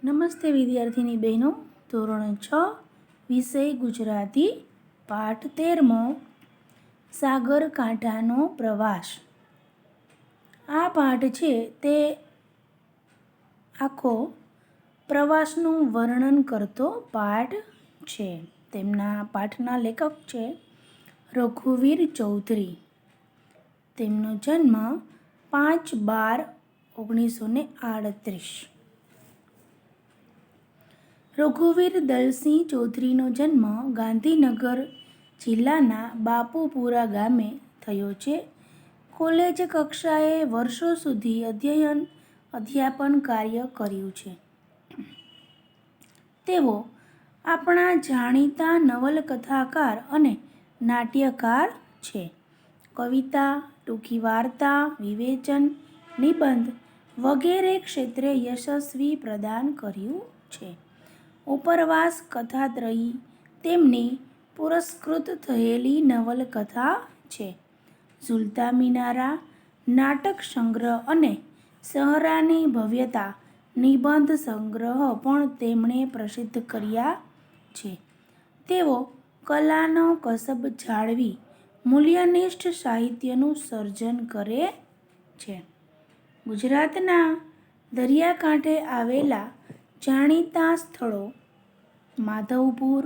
નમસ્તે વિદ્યાર્થીની બહેનો, ધોરણ 6 વિષય ગુજરાતી પાઠ 13મો સાગરકાંઠાનો પ્રવાસ. આ પાઠ છે તે આખો પ્રવાસનું વર્ણન કરતો પાઠ છે. તેમના પાઠના લેખક છે રઘુવીર ચૌધરી. તેમનો જન્મ 5/12/1938. રઘુવીર દલસિંહ ચૌધરીનો જન્મ ગાંધીનગર જિલ્લાના બાપુપુરા ગામે થયો છે. કોલેજ કક્ષાએ વર્ષો સુધી અધ્યાપન કાર્ય કર્યું છે. તેઓ આપણા જાણીતા નવલકથાકાર અને નાટ્યકાર છે. કવિતા, ટૂંકી વાર્તા, વિવેચન, નિબંધ વગેરે ક્ષેત્રે યશસ્વી પ્રદાન કર્યું છે. ઉપરવાસ કથાત્રયી તેમની પુરસ્કૃત થયેલી નવલકથા છે. ઝૂલતા મિનારા નાટક સંગ્રહ અને સહરાની ભવ્યતા નિબંધ સંગ્રહ પણ તેમણે પ્રસિદ્ધ કર્યા છે. તેઓ કલાનો કસબ જાળવી મૂલ્યનિષ્ઠ સાહિત્યનું સર્જન કરે છે. ગુજરાતના દરિયાકાંઠે આવેલા જાણીતા સ્થળો માધવપુર,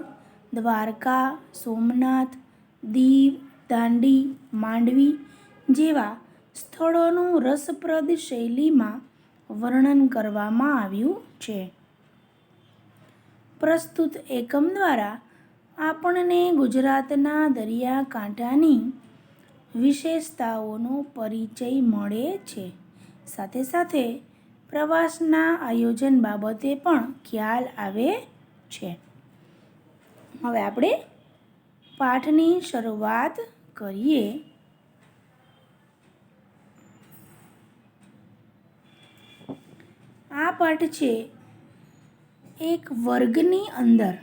દ્વારકા, સોમનાથ, દીવ, દાંડી, માંડવી જેવા સ્થળોનું રસપ્રદ શૈલીમાં વર્ણન કરવામાં આવ્યું છે. પ્રસ્તુત એકમ દ્વારા આપણને ગુજરાતના દરિયાકાંઠાની વિશેષતાઓનો પરિચય મળે છે. સાથે સાથે પ્રવાસના આયોજન બાબતે પણ ખ્યાલ આવે છે. હવે આપણે પાઠની શરૂઆત કરીએ. આ પાઠ છે એક વર્ગની અંદર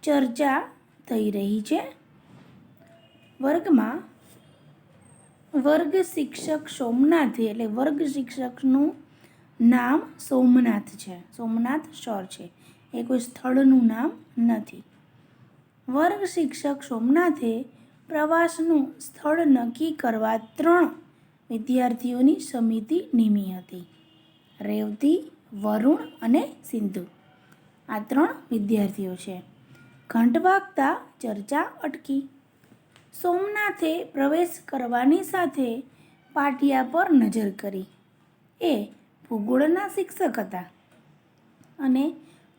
ચર્ચા થઈ રહી છે. વર્ગમાં વર્ગ શિક્ષક સોમનાથે એટલે વર્ગ શિક્ષકનું નામ સોમનાથ છે. સોમનાથ સર છે, એ કોઈ સ્થળનું નામ નથી. વર્ગ શિક્ષક સોમનાથે પ્રવાસનું સ્થળ નક્કી કરવા 3 વિદ્યાર્થીઓની સમિતિ નીમી હતી. રેવતી, વરુણ અને સિંધુ. આ 3 વિદ્યાર્થીઓ છે. ઘંટ વાગતા ચર્ચા અટકી. સોમનાથે પ્રવેશ કરવાની સાથે પાટિયા પર નજર કરી. એ ભૂગોળના શિક્ષક હતા અને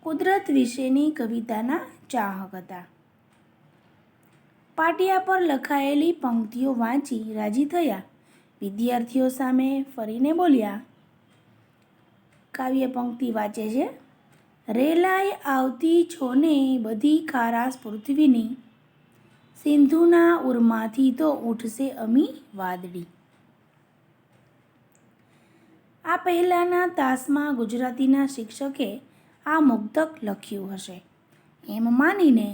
કુદરત વિશેની કવિતાના ચાહક હતા. પાટિયા પર લખાયેલી પંક્તિઓ વાંચી રાજી થયા. વિદ્યાર્થીઓ સામે ફરીને બોલ્યા. કાવ્ય પંક્તિ વાંચે છે. રેલાઈ આવતી છોને બધી ખારાશ પૃથ્વીની, સિંધુના ઉરમાંથી તો ઉઠશે અમી વાદળી. આ પહેલાંના તાસમાં ગુજરાતીના શિક્ષકે આ મુક્તક લખ્યું હશે એમ માનીને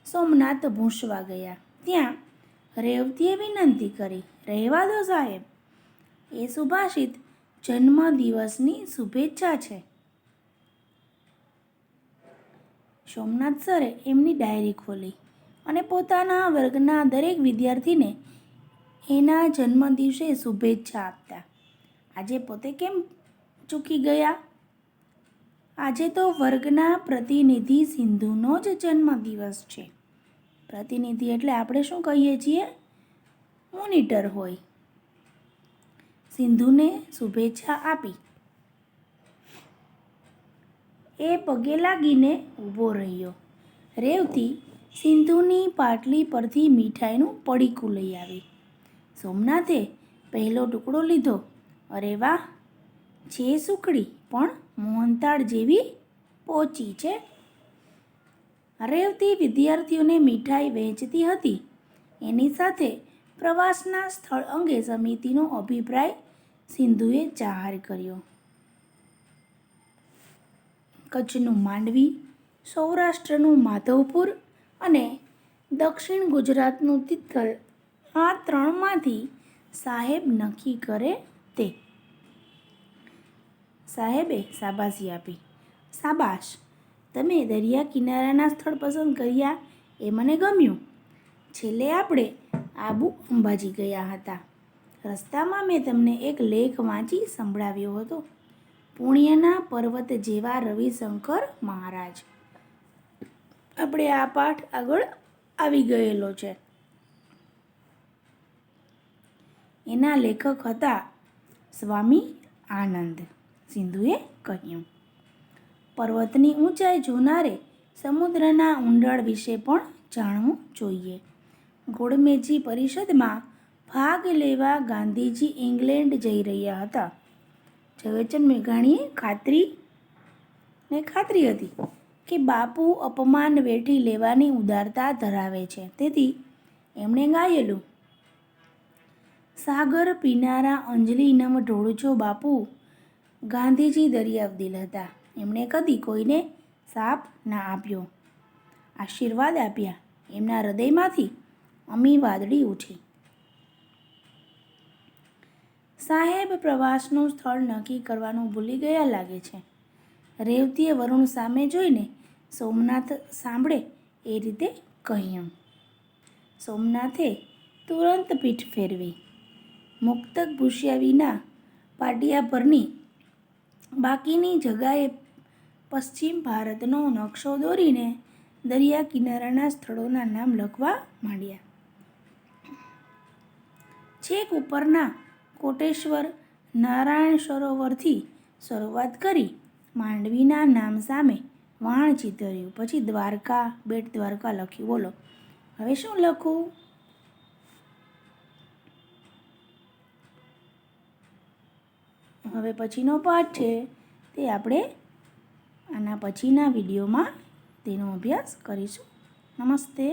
સોમનાથ ભૂંસવા ગયા. ત્યાં રેવતીએ વિનંતી કરી, રહેવા દો સાહેબ, એ સુભાષિત જન્મદિવસની શુભેચ્છા છે. સોમનાથ સરે એમની ડાયરી ખોલી અને પોતાના વર્ગના દરેક વિદ્યાર્થીને એના જન્મદિવસે શુભેચ્છા આપતા. આજે પોતે કેમ ચૂકી ગયા? આજે તો વર્ગના પ્રતિનિધિ સિંધુનો જ જન્મદિવસ છે. પ્રતિનિધિ એટલે આપણે શું કહીએ છીએ? મોનિટર હોય. સિંધુને શુભેચ્છા આપી. એ પગે લાગીને ઊભો રહ્યો. રેવતી સિંધુની પાટલી પરથી મીઠાઈનું પડીકું લઈ આવી. સોમનાથે પહેલો ટુકડો લીધો. અરે વાહ, છે સુખડી, પણ મોહનથાળ જેવી પોચી છે. રેવતી વિદ્યાર્થીઓને મીઠાઈ વહેંચતી હતી. એની સાથે પ્રવાસના સ્થળ અંગે સમિતિનો અભિપ્રાય સિંધુએ જાહેર કર્યો. કચ્છનું માંડવી, સૌરાષ્ટ્રનું માધવપુર અને દક્ષિણ ગુજરાતનું તિથલ, આ 3માંથી સાહેબ નક્કી કરે તે. સાહેબે શાબાશી આપી. શાબાશ, તમે દરિયા કિનારાના સ્થળ પસંદ કર્યા એ મને ગમ્યું. છેલ્લે આપણે આબુ અંબાજી ગયા હતા. રસ્તામાં મેં તમને એક લેખ વાંચી સંભળાવ્યો હતો. પુણ્યના પર્વત જેવા રવિશંકર મહારાજ. આપણે આ પાઠ આગળ આવી ગયેલો છે. એના લેખક હતા સ્વામી આનંદ. સિંધુએ કહ્યું, પર્વતની ઊંચાઈ જોનારે સમુદ્રના ઊંડાણ વિશે પણ જાણવું જોઈએ. ગોળમેજી પરિષદમાં ભાગ લેવા ગાંધીજી ઇંગ્લેન્ડ જઈ રહ્યા હતા. ઝવેરચંદ મેઘાણીએ ખાતરી હતી કે બાપુ અપમાન વેઠી લેવાની ઉદારતા ધરાવે છે. તેથી એમણે ગાયેલું, સાગર પીનારા અંજલિ નમ ઢોળજો બાપુ. ગાંધીજી દરિયાદિલ હતા. એમણે કદી કોઈને શાપ ના આપ્યો, આશીર્વાદ આપ્યા. એમના હૃદયમાંથી અમી વાદળી ઉઠી. સાહેબ પ્રવાસનું સ્થળ નક્કી કરવાનું ભૂલી ગયા લાગે છે. રેવતીએ વરુણ સામે જોઈને સોમનાથ સાંભળે એ રીતે કહ્યું. સોમનાથે તુરંત પીઠ ફેરવી. મુક્તક ભૂસ્યા વિના પાટિયા પરની બાકીની જગાએ પશ્ચિમ ભારતનો નકશો દોરીને દરિયા કિનારાના સ્થળોના નામ લખવા માંડ્યા. છેક ઉપરના કોટેશ્વર નારાયણ સરોવરથી શરૂઆત કરી માંડવીના નામ સામે વાણ ચીતર્યું. પછી દ્વારકા, બેટ દ્વારકા લખ્યું. બોલો હવે શું લખું? હવે પછીનો પાઠ છે તે આપણે આના પછીના વિડીયોમાં તેનો અભ્યાસ કરીશું. નમસ્તે.